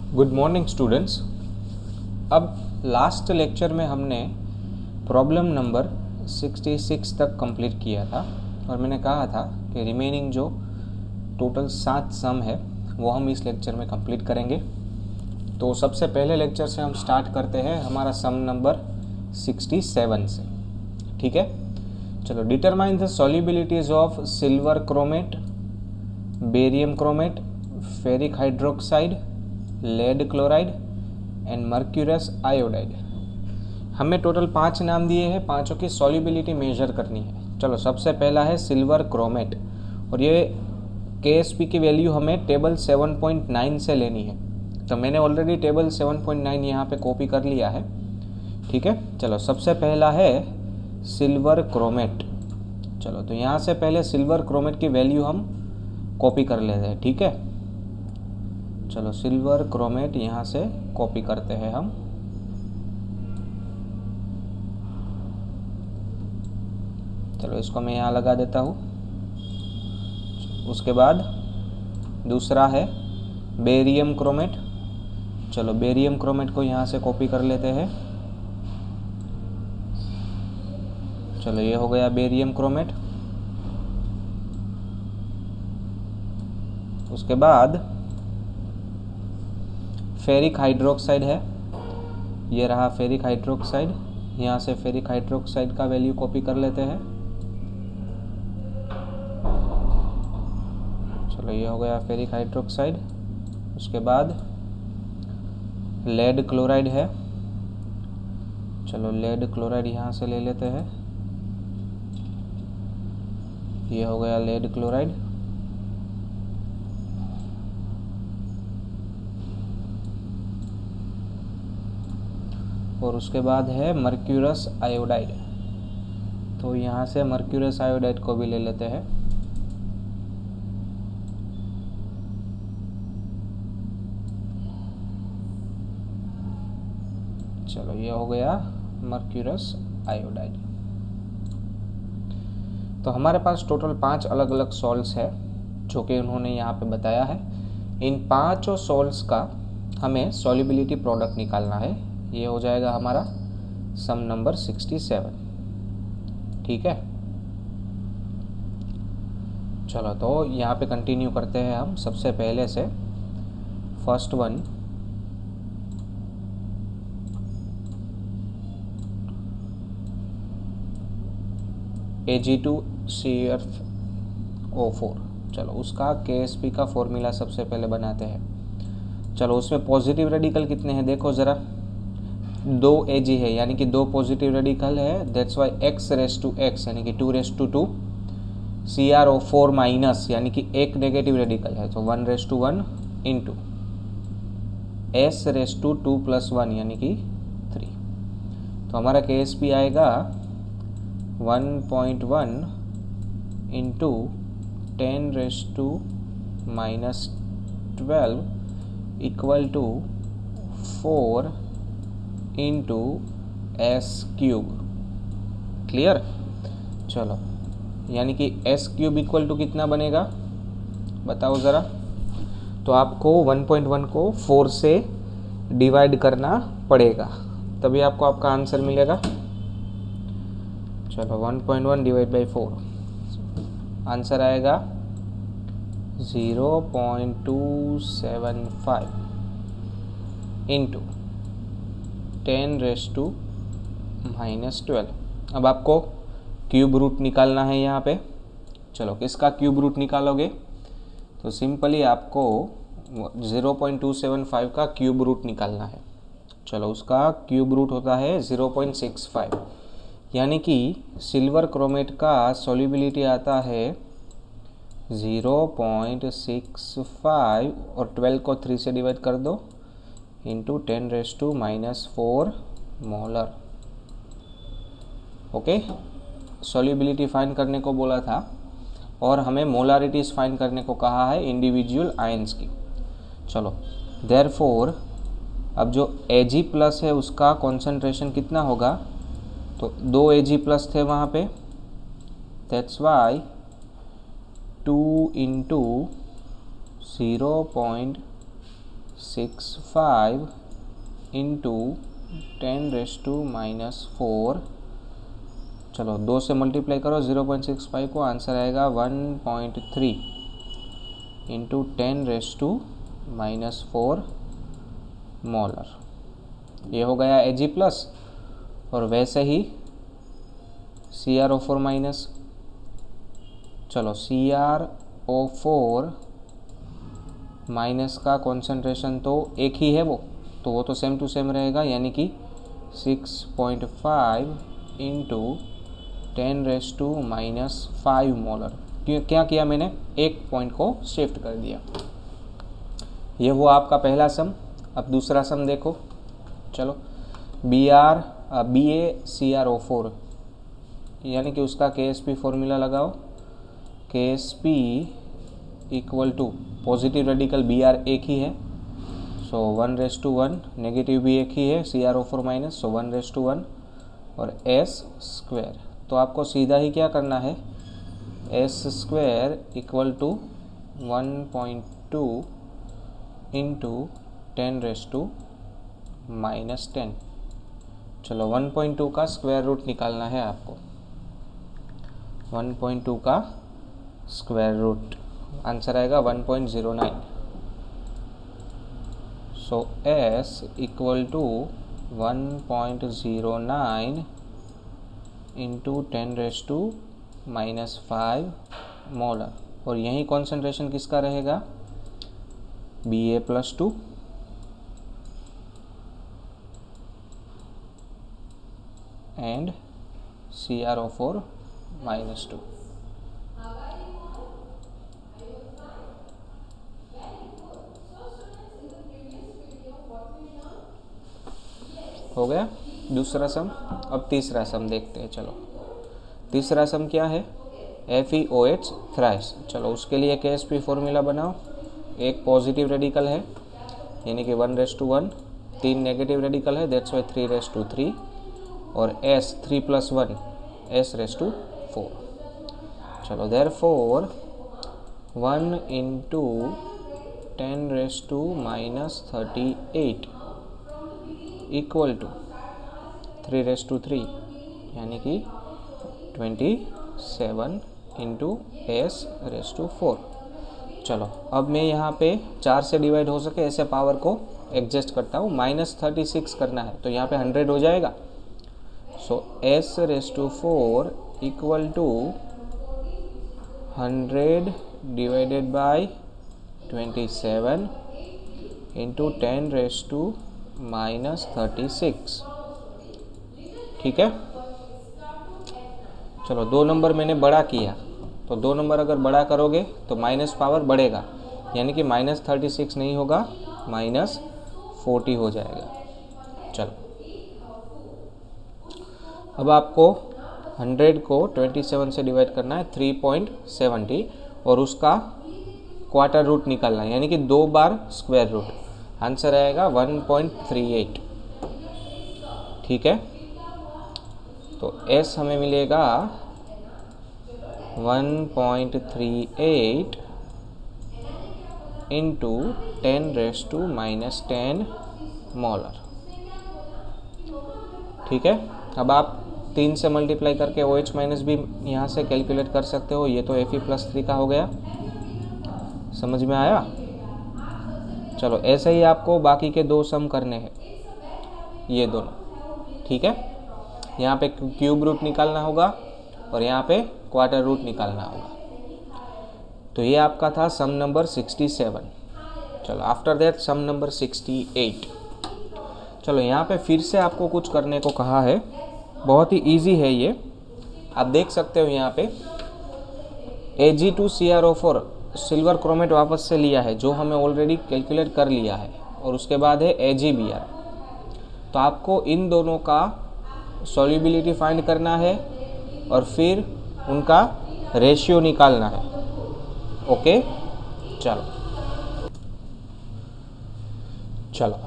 Good morning students. अब last lecture में हमने प्रॉब्लम नंबर 66 तक कंप्लीट किया था और मैंने कहा था कि रिमेनिंग जो टोटल 7 सम है वो हम इस लेक्चर में कंप्लीट करेंगे। तो सबसे पहले लेक्चर से हम स्टार्ट करते हैं हमारा सम नंबर 67 से। ठीक है, चलो। Determine the solubilities of silver chromate, barium chromate, ferric hydroxide, lead chloride and mercurous iodide. हमें टोटल 5 नाम दिए हैं, पांचों की सॉल्युबिलिटी मेजर करनी है। चलो, सबसे पहला है सिल्वर क्रोमेट और ये KSP की वैल्यू हमें टेबल 7.9 से लेनी है। तो मैंने ऑलरेडी टेबल 7.9 यहाँ पे कॉपी कर लिया है। ठीक है, चलो। सबसे पहला है सिल्वर क्रोमेट। चलो, तो यहाँ से पहले सिल्वर क्रोमेट की वैल्यू हम कॉपी कर लेते हैं। ठीक है, चलो सिल्वर क्रोमेट यहाँ से कॉपी करते हैं हम। चलो, इसको मैं यहाँ लगा देता हूँ। उसके बाद दूसरा है बेरियम क्रोमेट। चलो, बेरियम क्रोमेट को यहाँ से कॉपी कर लेते हैं। चलो, ये हो गया बेरियम क्रोमेट। उसके बाद फेरिक हाइड्रोक्साइड है, ये रहा फेरिक हाइड्रोक्साइड। यहाँ से फेरिक हाइड्रोक्साइड का वैल्यू कॉपी कर लेते हैं। चलो, ये हो गया फेरिक हाइड्रोक्साइड। उसके बाद लेड क्लोराइड है। चलो, लेड क्लोराइड यहाँ से ले लेते हैं। ये हो गया लेड क्लोराइड। और उसके बाद है मर्क्यूरस आयोडाइड। तो यहाँ से मर्क्यूरस आयोडाइड को भी ले लेते हैं। चलो, ये हो गया मर्क्यूरस आयोडाइड। तो हमारे पास टोटल 5 अलग अलग सॉल्ट्स है जो कि उन्होंने यहाँ पे बताया है। इन पांचों सॉल्ट्स का हमें सॉल्युबिलिटी प्रोडक्ट निकालना है। ये हो जाएगा हमारा सम नंबर 67। ठीक है, चलो तो यहाँ पे कंटिन्यू करते हैं हम सबसे पहले से। First one, Ag2CrO4। चलो, उसका KSP का फॉर्मूला सबसे पहले बनाते हैं। चलो, उसमें पॉजिटिव रेडिकल कितने हैं देखो ज़रा। 2 Ag है, यानी कि 2 पॉजिटिव रेडिकल है। दैट्स वाई x⁻x यानी कि 2⁻2। CrO4 माइनस यानी कि एक नेगेटिव रेडिकल है, तो 1⁻1 इंटू S⁻2 + 1 यानी कि 3। तो हमारा KSP आएगा 1.1 into 10⁻⁻12 equal to 4 into S³ clear. चलो, यानी कि S³ इक्वल टू कितना बनेगा बताओ ज़रा। तो आपको 1.1 को 4 से डिवाइड करना पड़ेगा, तभी आपको आपका आंसर मिलेगा। चलो, 1.1 डिवाइड बाई 4, आंसर आएगा 0.275 इंटू 10⁻⁻12। अब आपको क्यूब रूट निकालना है यहाँ पे। चलो, किसका क्यूब रूट निकालोगे तो सिंपली आपको 0.275 का क्यूब रूट निकालना है। चलो, उसका क्यूब रूट होता है 0.65, यानी कि सिल्वर क्रोमेट का सॉल्युबिलिटी आता है 0.65 और 12 को 3 से डिवाइड कर दो into 10⁻⁻4 molar. Okay, solubility find करने को बोला था और हमें मोलारिटीज फाइंड करने को कहा है इंडिविजुअल आयंस की। चलो, देयरफॉर अब जो Ag+ है उसका कॉन्सेंट्रेशन कितना होगा, तो 2 Ag+ थे वहाँ पे। That's why 2 into 0.65 65 into 10⁻⁻⁴। चलो 2 से मल्टीप्लाई करो 0.65 को, आंसर आएगा 1.3 इंटू 10⁻⁻⁴ मोलर। ये हो गया Ag प्लस, और वैसे ही CrO4 माइनस। चलो CrO4 माइनस का कॉन्सेंट्रेशन तो एक ही है, वो तो सेम टू सेम रहेगा, यानी कि 6.5 इंटू 10⁻⁻⁵ मोलर। क्या किया मैंने, एक पॉइंट को शिफ्ट कर दिया। ये हुआ आपका पहला सम। अब दूसरा सम देखो। चलो BaCrO4 यानी कि उसका KSP फॉर्मूला लगाओ। KSP equal to positive radical Br एक ही है, सो 1:1, नेगेटिव भी एक ही है CrO4 माइनस, सो 1:1 और S स्क्वायर। तो आपको सीधा ही क्या करना है, S square equal to 1.2 into 10⁻⁻10। चलो 1.2 का स्क्वायर रूट निकालना है आपको। 1.2 का स्क्वायर रूट, आंसर आएगा 1.09। So S equal to 1.09 into 10⁻⁻5 molar. और यही कॉन्सेंट्रेशन किसका रहेगा, Ba+2 एंड CrO4-2। हो गया दूसरा सम। अब तीसरा सम देखते हैं। चलो तीसरा सम क्या है, FeOH थ्राइस। चलो उसके लिए KSP फॉर्मूला बनाओ। एक पॉजिटिव रेडिकल है यानी कि 1:1, 3 नेगेटिव रेडिकल है, दैट्स वाई 3:3, और S 3 + 1 S⁴। चलो देयरफॉर 1 इंटू 10⁻⁻38 इक्वल टू 3:3 यानी कि 27 इंटू S⁴। चलो अब मैं यहाँ पे 4 से डिवाइड हो सके ऐसे पावर को एडजस्ट करता हूँ। -36 करना है तो यहाँ पे 100 हो जाएगा। So S⁴ equal to 100 divided by 27 into 10⁻⁻36। ठीक है। चलो 2 नंबर मैंने बड़ा किया, तो 2 नंबर अगर बड़ा करोगे तो माइनस पावर बढ़ेगा, यानी कि -36 नहीं होगा, -40 हो जाएगा। चलो अब आपको 100 को 27 से डिवाइड करना है, 3.70, और उसका क्वार्टर रूट निकालना है, यानी कि 2 बार स्क्वायर रूट। आंसर आएगा 1.38। ठीक है। तो S हमें मिलेगा 1.38 इंटू 10⁻⁻10 मोलर। ठीक है। अब आप 3 से मल्टीप्लाई करके OH माइनस भी यहाँ से कैलकुलेट कर सकते हो। ये तो Fe+3 का हो गया, समझ में आया। चलो ऐसे ही आपको बाकी के 2 सम करने हैं, ये दोनों। ठीक है। यहाँ पे क्यूब रूट निकालना होगा और यहाँ पे क्वार्टर रूट निकालना होगा। तो ये आपका था सम नंबर 67। चलो आफ्टर दैट सम नंबर 68। चलो यहाँ पे फिर से आपको कुछ करने को कहा है, बहुत ही इजी है ये। आप देख सकते हो यहाँ पे Ag2CrO4 सिल्वर क्रोमेट वापस से लिया है, जो हमें ऑलरेडी कैलकुलेट कर लिया है, और उसके बाद है AgBr। तो आपको इन दोनों का सॉल्युबिलिटी फाइंड करना है और फिर उनका रेशियो निकालना है। ओके। चलो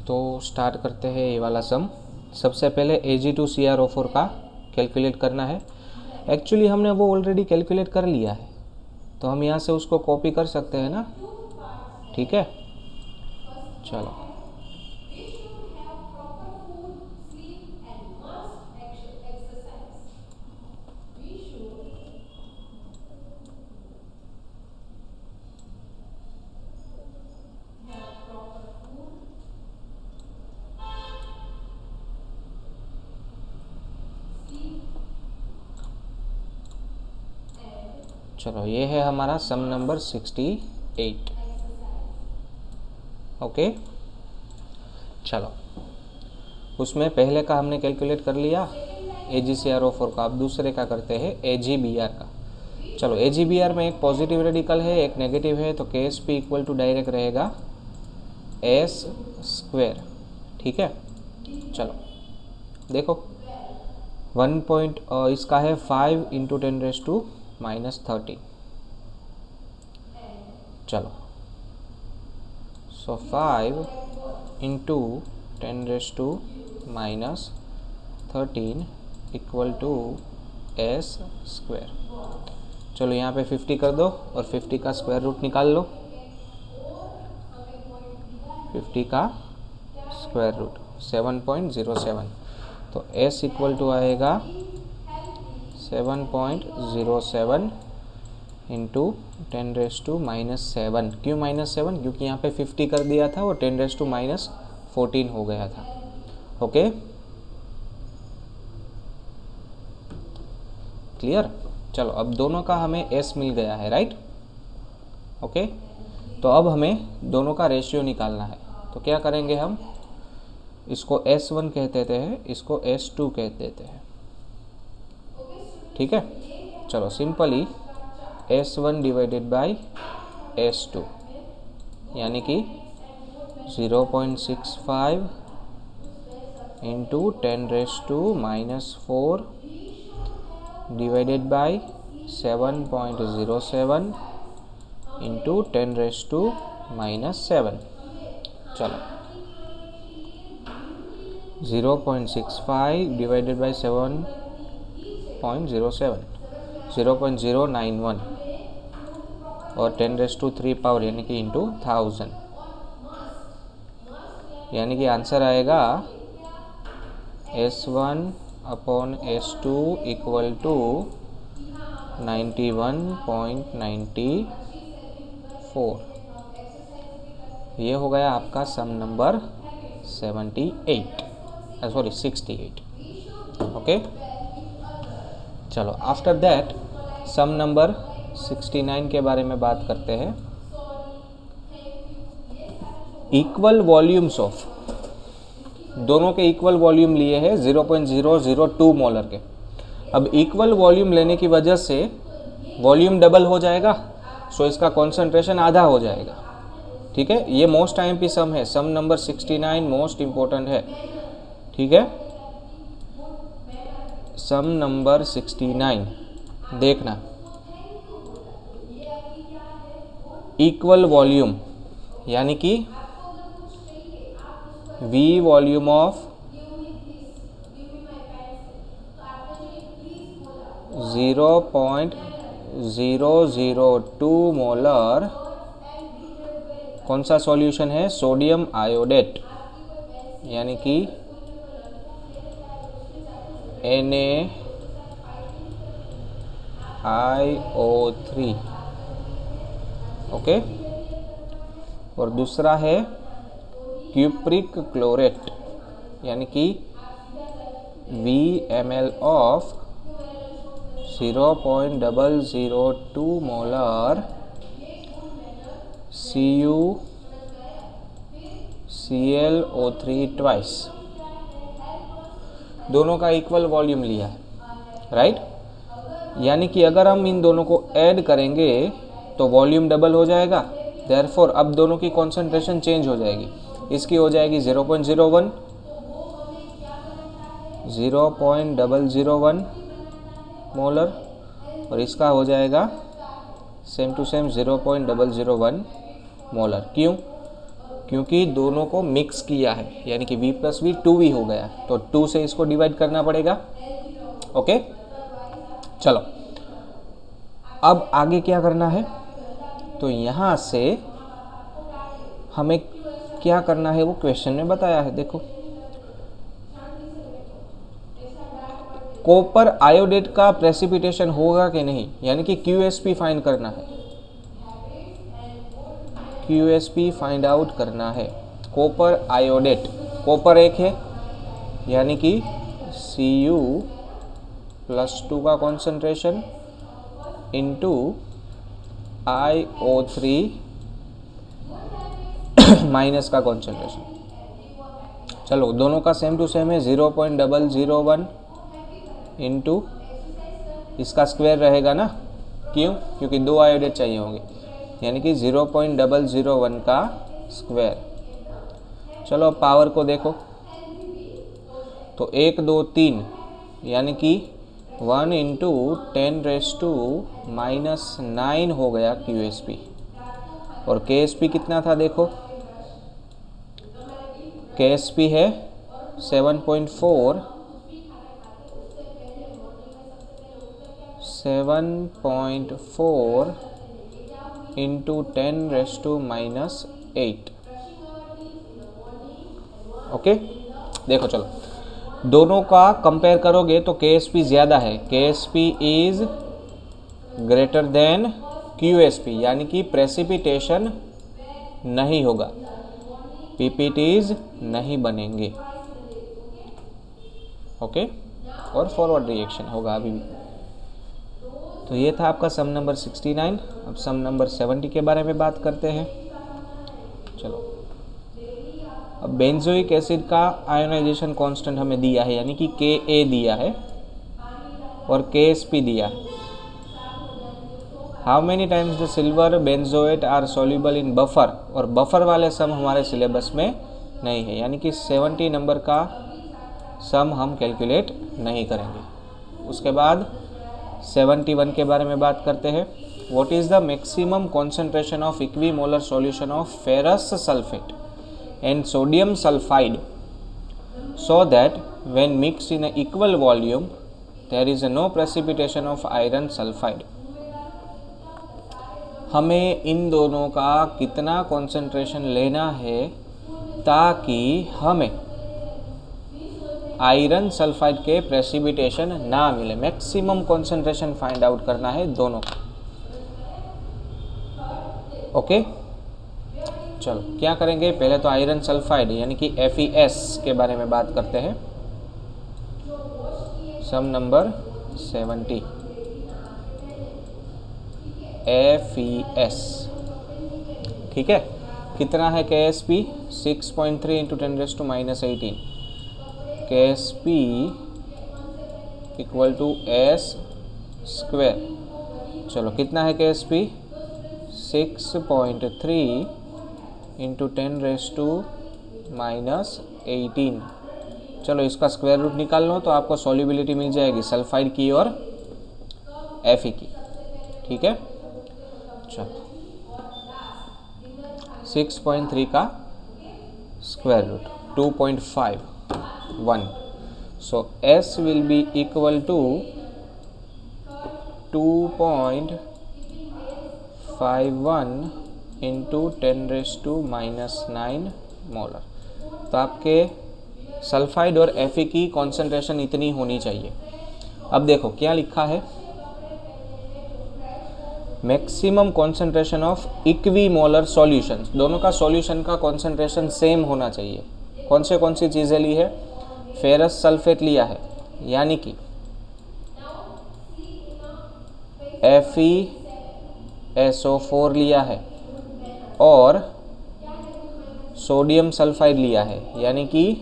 तो स्टार्ट करते हैं ये वाला सम। सबसे पहले Ag2CrO4 का कैलकुलेट करना है। एक्चुअली हमने वो ऑलरेडी कैलकुलेट कर लिया है, तो हम यहाँ से उसको कॉपी कर सकते हैं ना। ठीक है। चलो चलो ये है हमारा सम नंबर 68। ओके, चलो उसमें पहले का हमने कैलकुलेट कर लिया AgCrO4 का। अब दूसरे का करते हैं AgBr का। चलो AgBr में एक पॉजिटिव रेडिकल है, एक नेगेटिव है, तो KsP इक्वल टू डायरेक्ट रहेगा S²। ठीक है, चलो देखो 1 पॉइंट इसका है 5 × 10⁻⁻13। चलो सो 5 × 10⁻⁻13 इक्वल टू S²। चलो यहाँ पे 50 कर दो और 50 का स्क्वायर रूट निकाल लो। 50 का स्क्वायर रूट 7.07, तो S इक्वल टू आएगा 7.07 इंटू 10⁻⁻7। क्यों -7? क्योंकि यहाँ पे 50 कर दिया था और 10⁻⁻14 हो गया था। Okay, clear? चलो अब दोनों का हमें S मिल गया है, राइट? ओके, तो अब हमें दोनों का रेशियो निकालना है। तो क्या करेंगे हम, इसको S1 कहते थे, इसको S2 कहते थे। ठीक है, चलो simply S1 divided by S2 यानी कि 0.65 इंटू 10⁻⁻4 डिवाइडेड बाई 7.07 इंटू 10⁻⁻7। चलो 0.65 डिवाइडेड बाई 7.07 0.091 और 10⁻³ पावर यानी कि इंटू 1000, यानी कि आंसर आएगा S1/S2 इक्वल टू 91.94। ये हो गया आपका सम नंबर 68। ओके, चलो आफ्टर दैट सम नंबर 69 के बारे में बात करते हैं। इक्वल वॉल्यूम्स ऑफ, दोनों के इक्वल वॉल्यूम लिए हैं 0.002 मोलर के। अब इक्वल वॉल्यूम लेने की वजह से वॉल्यूम डबल हो जाएगा, सो इसका कॉन्सेंट्रेशन आधा हो जाएगा। ठीक है, ये मोस्ट IMP सम है, सम नंबर 69 मोस्ट इंपॉर्टेंट है। ठीक है, सम नंबर 69 देखना, इक्वल वॉल्यूम यानी कि V वॉल्यूम ऑफ 0.002 मोलर कौन सा सॉल्यूशन है, सोडियम आयोडेट यानी कि NaIO3। ओके, और दूसरा है क्यूप्रिक क्लोरेट यानी कि VMl of 0.002 molar CuClO3 twice. दोनों का इक्वल वॉल्यूम लिया है, राइट? यानी कि अगर हम इन दोनों को ऐड करेंगे तो वॉल्यूम डबल हो जाएगा, देयरफॉर अब दोनों की कॉन्सेंट्रेशन चेंज हो जाएगी। इसकी हो जाएगी 0.01 मोलर और इसका हो जाएगा सेम टू सेम 0.001 मोलर। क्यों? क्योंकि दोनों को मिक्स किया है, यानी कि V+V 2V हो गया, तो 2 से इसको डिवाइड करना पड़ेगा। ओके, चलो अब आगे क्या करना है, तो यहाँ से हमें क्या करना है वो क्वेश्चन में बताया है। देखो, कॉपर आयोडेट का प्रेसिपिटेशन होगा कि नहीं, यानी कि QSP फाइंड करना है। QSP फाइंड आउट करना है। कॉपर आयोडेट, कॉपर एक है यानी कि Cu+2 का कॉन्सेंट्रेशन इंटू IO3 माइनस का कॉन्सेंट्रेशन। चलो दोनों का सेम टू सेम है, 0.001 इंटू इसका स्क्वायर रहेगा ना, क्यों? क्योंकि 2 आयोडेट चाहिए होंगे, यानी कि 0.001 का स्क्वायर। चलो अब पावर को देखो, तो 1 2 3 यानी कि 1 इंटू 10⁻⁻9 हो गया QSP। और KSP कितना था देखो, KSP है 7.4 इंटू 10⁻8। ओके, देखो चलो दोनों का कंपेयर करोगे तो KSP ज़्यादा है, KSP is greater than QSP, यानी कि प्रेसिपिटेशन नहीं होगा, PPTs नहीं बनेंगे। ओके, और फॉरवर्ड रिएक्शन होगा अभी भी। तो ये था आपका सम नंबर 69। अब सम नंबर 70 के बारे में बात करते हैं। चलो, अब बेंजोइक एसिड का आयोनाइजेशन कांस्टेंट हमें दिया है, यानी कि Ka दिया है और KSP दिया है। How many times the silver benzoate are soluble in buffer, और बफर वाले सम हमारे सिलेबस में नहीं है, यानी कि 70 नंबर का सम हम कैलकुलेट नहीं करेंगे। उसके बाद 71 के बारे में बात करते हैं। What is the maximum concentration of equimolar solution of ferrous sulphate and sodium sulfide so that when mixed in an equal volume there is no precipitation of iron sulfide। हमें इन दोनों का कितना कॉन्सेंट्रेशन लेना है ताकि हमें आयरन सल्फाइड के precipitation ना मिले। मैक्सिमम कॉन्सेंट्रेशन फाइंड आउट करना है दोनों का। ओके, चलो क्या करेंगे, पहले तो आयरन सल्फाइड यानी कि FeS के बारे में बात करते हैं। सम नंबर 70 FeS, ठीक है। कितना है KSP, 6.3 into 10⁻18। KSP equal to S square. चलो कितना है KSP, 6.3 इंटू 10⁻18। चलो इसका स्क्वायर रूट निकाल लो तो आपको सॉल्युबिलिटी मिल जाएगी सल्फाइड की और Fe की, ठीक है। चलो 6.3 का square root 2.51, so S will be equal to 2.51 into 10⁻9 molar. तो आपके सल्फाइड और Fe की कॉन्सेंट्रेशन इतनी होनी चाहिए। अब देखो क्या लिखा है, maximum concentration of equimolar solutions. दोनों का सॉल्यूशन का कॉन्सेंट्रेशन सेम होना चाहिए। कौन सी चीज़ें ली है, फेरस सल्फेट लिया है, यानी कि FeSO4 लिया है और सोडियम सल्फाइड लिया है, यानी कि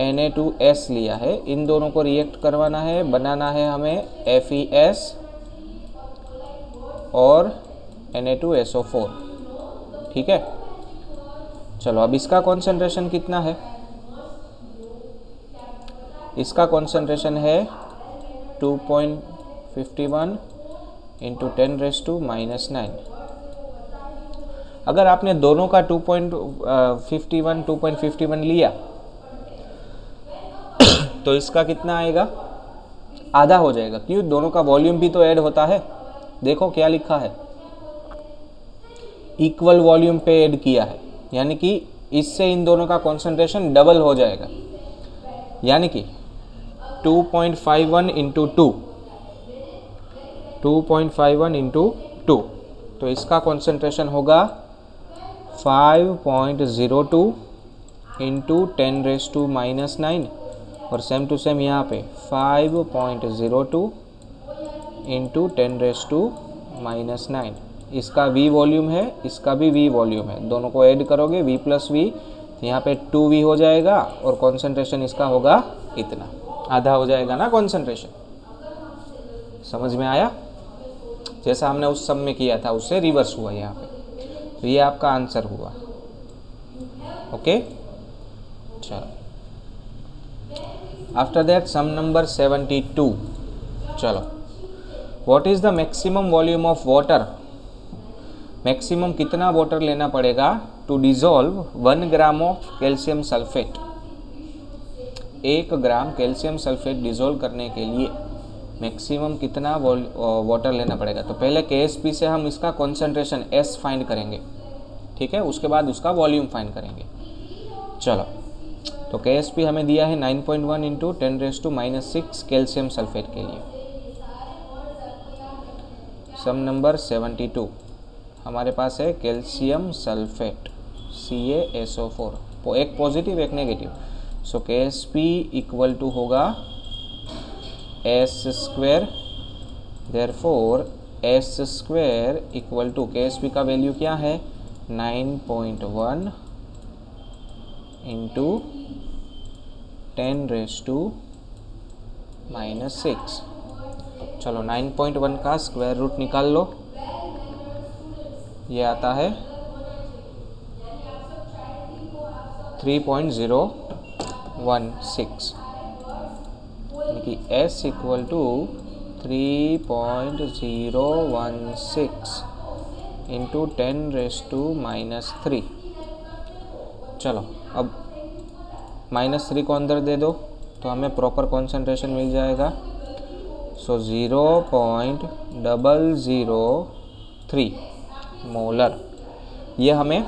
Na2S लिया है। इन दोनों को रिएक्ट करवाना है, बनाना है हमें FeS और Na2SO4, ठीक है। चलो अब इसका कॉन्सेंट्रेशन कितना है, इसका कॉन्सेंट्रेशन है 2.51 इंटू 10⁻9। अगर आपने दोनों का 2.51 लिया तो इसका कितना आएगा, आधा हो जाएगा। क्यों, दोनों का वॉल्यूम भी तो ऐड होता है। देखो क्या लिखा है, इक्वल वॉल्यूम पे ऐड किया है, यानी कि इससे इन दोनों का कॉन्सेंट्रेशन डबल हो जाएगा, यानी कि 2.51 इंटू 2.51 इंटू 2, तो इसका कॉन्सेंट्रेशन होगा 5.02 इंटू 10⁻⁻⁹ और सेम टू सेम यहाँ पे 5.02 इंटू 10⁻⁻⁹। इसका V वॉल्यूम है, इसका भी V वॉल्यूम है, दोनों को ऐड करोगे V प्लस V, यहाँ पे 2V हो जाएगा और कॉन्सेंट्रेशन इसका होगा इतना, आधा हो जाएगा ना कॉन्सेंट्रेशन। समझ में आया? जैसा हमने उस सम में किया था उससे रिवर्स हुआ यहाँ पे, तो ये आपका आंसर हुआ। ओके, चलो आफ्टर दैट सम नंबर 72। चलो, what is the maximum volume of water? Maximum कितना वाटर लेना पड़ेगा to dissolve 1 gram of calcium sulphate? 1 gram calcium sulphate dissolve करने के लिए मैक्सिमम कितना वाटर लेना पड़ेगा? तो पहले KSP से हम इसका कॉन्सेंट्रेशन S फाइंड करेंगे, ठीक है, उसके बाद उसका वॉल्यूम फाइंड करेंगे। चलो, तो KSP हमें दिया है 9.1 इंटू 10⁻⁻6 कैल्शियम सल्फेट के लिए। सम नंबर 72 हमारे पास है कैल्शियम सल्फेट CaSO4, एक पॉजिटिव एक negative. So KSP equal to होगा S², therefore S² equal to KSP का वैल्यू क्या है 9.1 इंटू 10⁻⁻6। चलो 9.1 का स्क्वायर रूट निकाल लो, ये आता है 3.016, यानी कि S इक्वल टू 3.016 इंटू 10⁻⁻3। चलो अब -3 को अंदर दे दो तो हमें प्रॉपर कॉन्सेंट्रेशन मिल जाएगा। सो 0.003 मोलर, ये हमें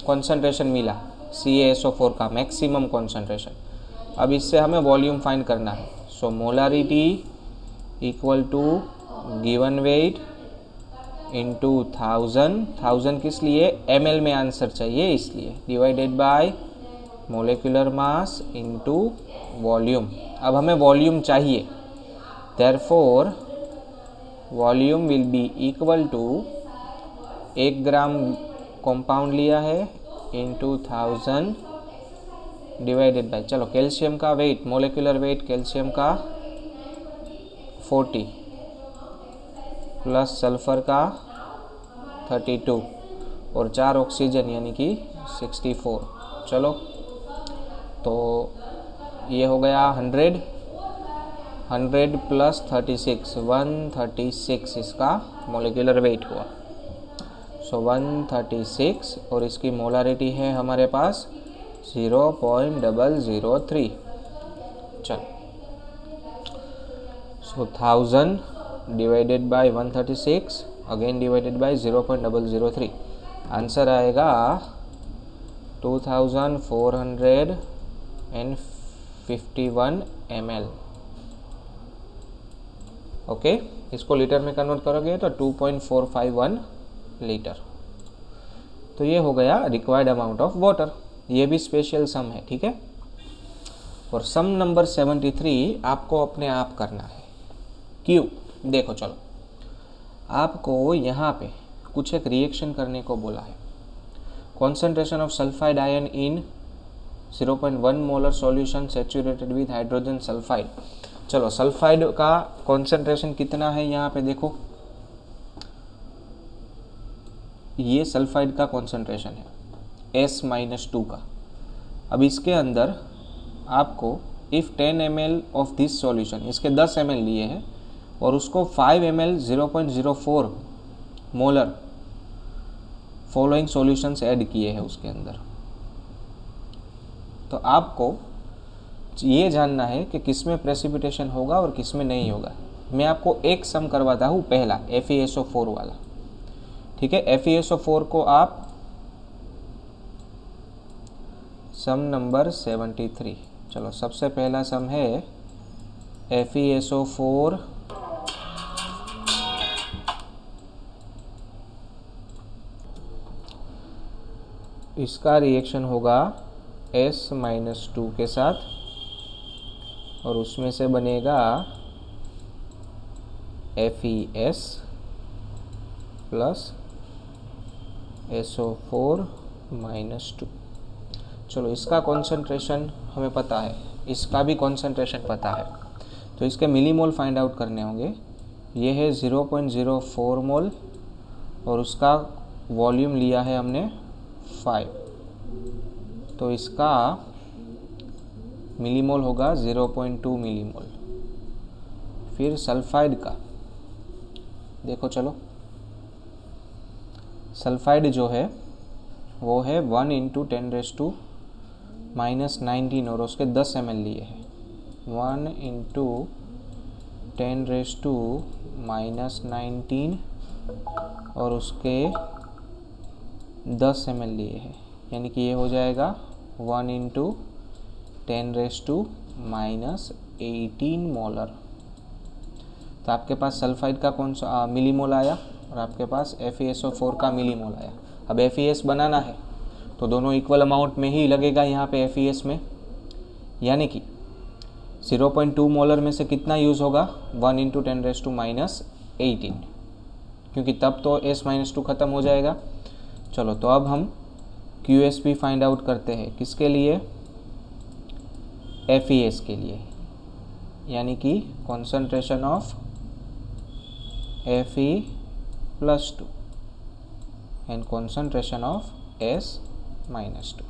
कॉन्सेंट्रेशन मिला CaSO4 का मैक्सिमम कॉन्सेंट्रेशन। अब इससे हमें वॉल्यूम फाइंड करना है। So molarity equal to given weight into 1000 किस लिए ml में आंसर चाहिए इसलिए, divided by molecular mass into volume. अब हमें वॉल्यूम चाहिए, therefore volume will be equal to 1 gram compound लिया है इंटू 1000 डिवाइडेड बाय, चलो कैल्शियम का वेट, मोलिकुलर वेट कैल्शियम का 40 प्लस सल्फर का 32 और 4 ऑक्सीजन यानी कि 64। चलो तो ये हो गया 100 प्लस 36 136 इसका मोलिकुलर वेट हुआ। सो 136 और इसकी मोलारिटी है हमारे पास 0.003। चलो सो 1000 divided bye 136 again divided by 0.003, answer आएगा 2451 ml। ओके, इसको लीटर में कन्वर्ट करोगे तो 2.451 लीटर। तो ये हो गया रिक्वायर्ड अमाउंट ऑफ वाटर। ये भी स्पेशल सम है, ठीक है। और सम नंबर 73 आपको अपने आप करना है। क्यों? देखो, चलो आपको यहाँ पे कुछ एक रिएक्शन करने को बोला है। Concentration of sulphide ion in 0.1 molar solution saturated with hydrogen sulphide. चलो सल्फाइड का कॉन्सेंट्रेशन कितना है यहाँ पे देखो, ये सल्फाइड का कॉन्सेंट्रेशन है S-2 का। अब इसके अंदर आपको if 10 ml of this solution, इसके 10 ml लिए हैं और उसको 5 ml 0.04 molar following solutions add किए हैं उसके अंदर, तो आपको ये जानना है कि किस में प्रेसिपिटेशन होगा और किस में नहीं होगा। मैं आपको एक सम करवाता हूँ, पहला FeSO4 वाला, ठीक है। FeSO4 को आप सम नंबर 73। चलो सबसे पहला सम है FeSO4 इसका रिएक्शन होगा S-2 के साथ और उसमें से बनेगा FeS प्लस SO4 -2। चलो इसका कॉन्सेंट्रेशन हमें पता है, इसका भी कॉन्सेंट्रेशन पता है, तो इसके मिलीमोल फाइंड आउट करने होंगे। ये है 0.04 मोल और उसका वॉल्यूम लिया है हमने 5, तो इसका मिलीमोल होगा 0.2 मिलीमोल। फिर सल्फाइड का देखो, चलो सल्फाइड जो है वो है 1 × 10⁻⁻19 और उसके 10 ml लिए हैं। 1 × 10⁻⁻19 और उसके 10 ml लिए हैं, यानी कि ये हो जाएगा 1 × 10⁻18 मोलर। तो आपके पास सल्फाइड का कौन सा मिलीमोल आया और आपके पास FeSO4 का मिलीमोल आया। अब FeS बनाना है तो दोनों इक्वल अमाउंट में ही लगेगा यहाँ पे FeS में, यानी कि 0.2 मोलर में से कितना यूज़ होगा 1 × 10⁻18, क्योंकि तब तो S-2 ख़त्म हो जाएगा। चलो तो अब हम QSP फाइंड आउट करते हैं, किसके लिए, FeS के लिए, यानी कि concentration of Fe+2 and concentration of S-2।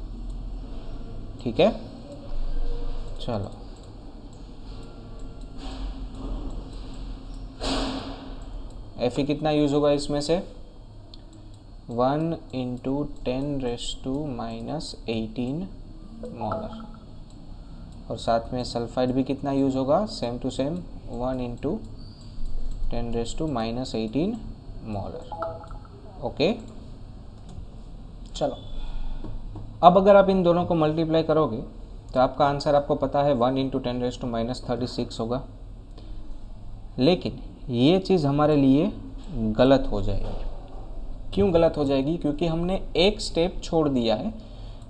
ठीक है, चलो Fe कितना यूज़ होगा इसमें से 1 × 10⁻⁻18 मोलर, और साथ में सल्फाइड भी कितना यूज़ होगा, same to same 1 × 10⁻⁻18 molar. Okay, चलो अब अगर आप इन दोनों को मल्टीप्लाई करोगे तो आपका आंसर आपको पता है 1 × 10⁻36 होगा। लेकिन ये चीज़ हमारे लिए गलत हो जाएगी। क्यों गलत हो जाएगी, क्योंकि हमने एक स्टेप छोड़ दिया है।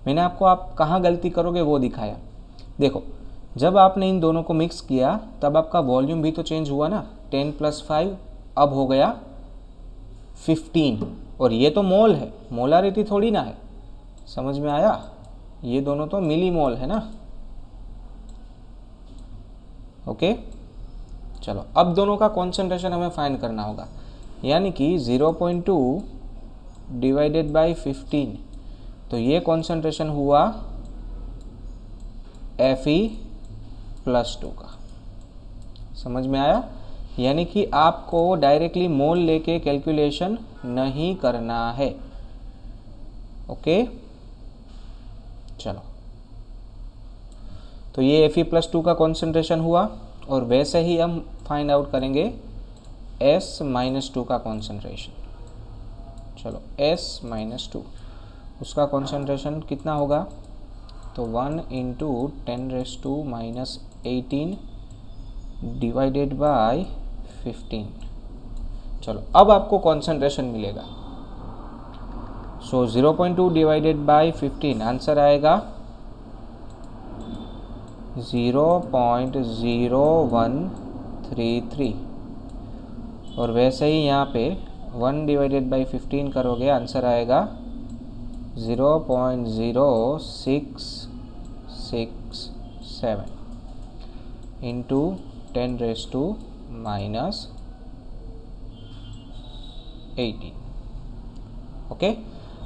मैंने आपको आप कहाँ गलती करोगे वो दिखाया। देखो, जब आपने इन दोनों को मिक्स किया तब आपका वॉल्यूम भी तो चेंज हुआ ना, 10 + 5 अब हो गया 15, और ये तो मोल है, मोलारिटी थोड़ी ना है। समझ में आया, ये दोनों तो मिली मोल है ना। ओके, चलो अब दोनों का कॉन्सेंट्रेशन हमें फाइंड करना होगा, यानी कि 0.2 / 15, तो ये कॉन्सेंट्रेशन हुआ Fe+2 का। समझ में आया, यानी कि आपको डायरेक्टली मोल लेके कैलकुलेशन नहीं करना है। ओके, चलो तो ये Fe+2 का कॉन्सेंट्रेशन हुआ, और वैसे ही हम फाइंड आउट करेंगे S-2 का कॉन्सेंट्रेशन। चलो S-2 उसका कॉन्सेंट्रेशन कितना होगा, तो 1 × 10⁻⁻18 डिवाइडेड बाय 15। चलो अब आपको कॉन्सेंट्रेशन मिलेगा, सो 0.2 डिवाइडेड बाय 15 आंसर आएगा 0.0133, और वैसे ही यहाँ पे 1 डिवाइडेड बाय 15 करोगे आंसर आएगा 0.0667 इंटू 10⁻18। ओके,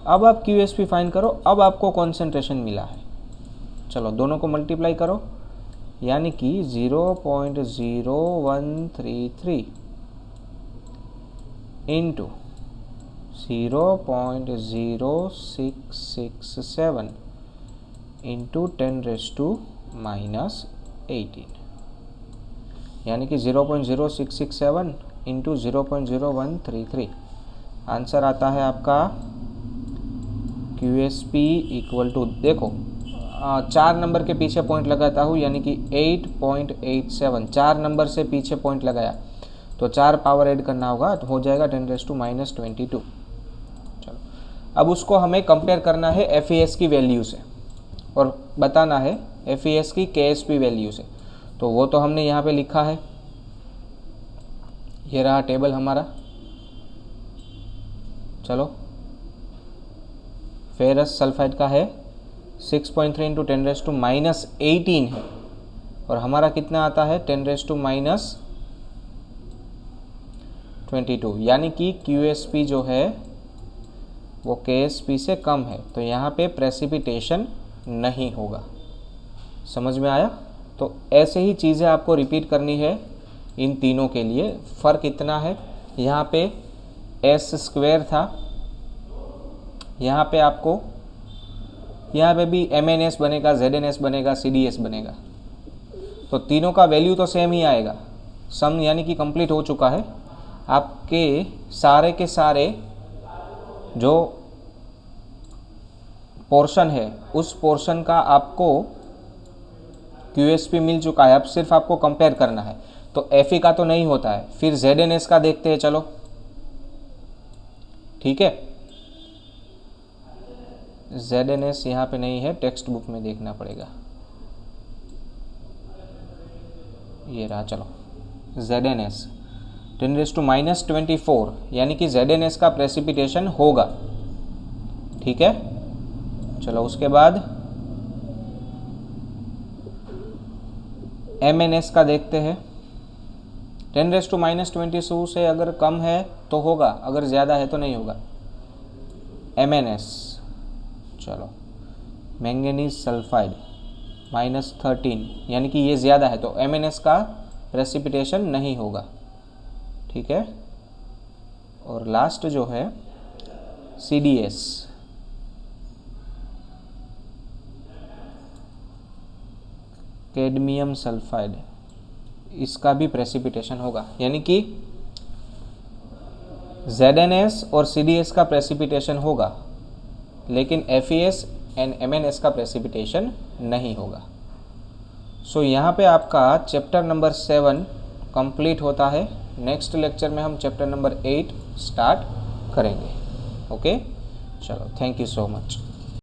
अब आप QSP फाइंड करो। अब आपको कॉन्सेंट्रेशन मिला है, चलो दोनों को मल्टीप्लाई करो, यानी कि 0.0133 इंटू 0.0667 इंटू 10⁻18, यानी कि 0.0667 इंटू 0.0133 आंसर आता है आपका QSP इक्वल टू, देखो 4 नंबर के पीछे पॉइंट लगाता हूँ, यानी कि 8.87, 4 नंबर से पीछे पॉइंट लगाया तो 4 पावर ऐड करना होगा, तो हो जाएगा 10⁻22। चलो, अब उसको हमें कंपेयर करना है FES की वैल्यू से और बताना है FES की KSP वैल्यू से। तो वो तो हमने यहाँ पे लिखा है, ये रहा टेबल हमारा। चलो, फेरस सल्फाइड का है 6.3 इंटू 10⁻18 है और हमारा कितना आता है 10⁻22, यानी कि QSP जो है वो KSP से कम है, तो यहाँ पे प्रेसिपिटेशन नहीं होगा। समझ में आया? तो ऐसे ही चीज़ें आपको रिपीट करनी है इन तीनों के लिए। फ़र्क इतना है, यहाँ पे S² था, यहाँ पे आपको यहाँ पे भी MNS बनेगा, ZNS बनेगा, CDS बनेगा, तो तीनों का वैल्यू तो सेम ही आएगा। सम यानी कि कंप्लीट हो चुका है। आपके सारे के सारे जो पोर्शन है उस पोर्शन का आपको QSP मिल चुका है। अब सिर्फ आपको कंपेयर करना है, तो FE का तो नहीं होता है, फिर ZNS का देखते हैं। चलो ठीक है, ZNS यहाँ पे नहीं है, टेक्स्ट बुक में देखना पड़ेगा। ये रहा, चलो ZNS 10⁻24, यानी कि ZNS का प्रेसिपिटेशन होगा। ठीक है, चलो उसके बाद MNS का देखते हैं। 10⁻22 से अगर कम है तो होगा, अगर ज़्यादा है तो नहीं होगा। MNS, चलो मैंगनीज सल्फाइड -13, यानी कि ये ज़्यादा है, तो MNS का प्रेसिपिटेशन नहीं होगा। ठीक है, और लास्ट जो है CDS, कैडमियम सल्फाइड, इसका भी प्रेसिपिटेशन होगा, यानी कि ZNS और CDS का प्रेसिपिटेशन होगा, लेकिन FES एंड MNS का प्रेसिपिटेशन नहीं होगा। सो यहाँ पे आपका चैप्टर नंबर 7 कंप्लीट होता है। नेक्स्ट लेक्चर में हम चैप्टर नंबर 8 स्टार्ट करेंगे। ओके, चलो, थैंक यू सो मच।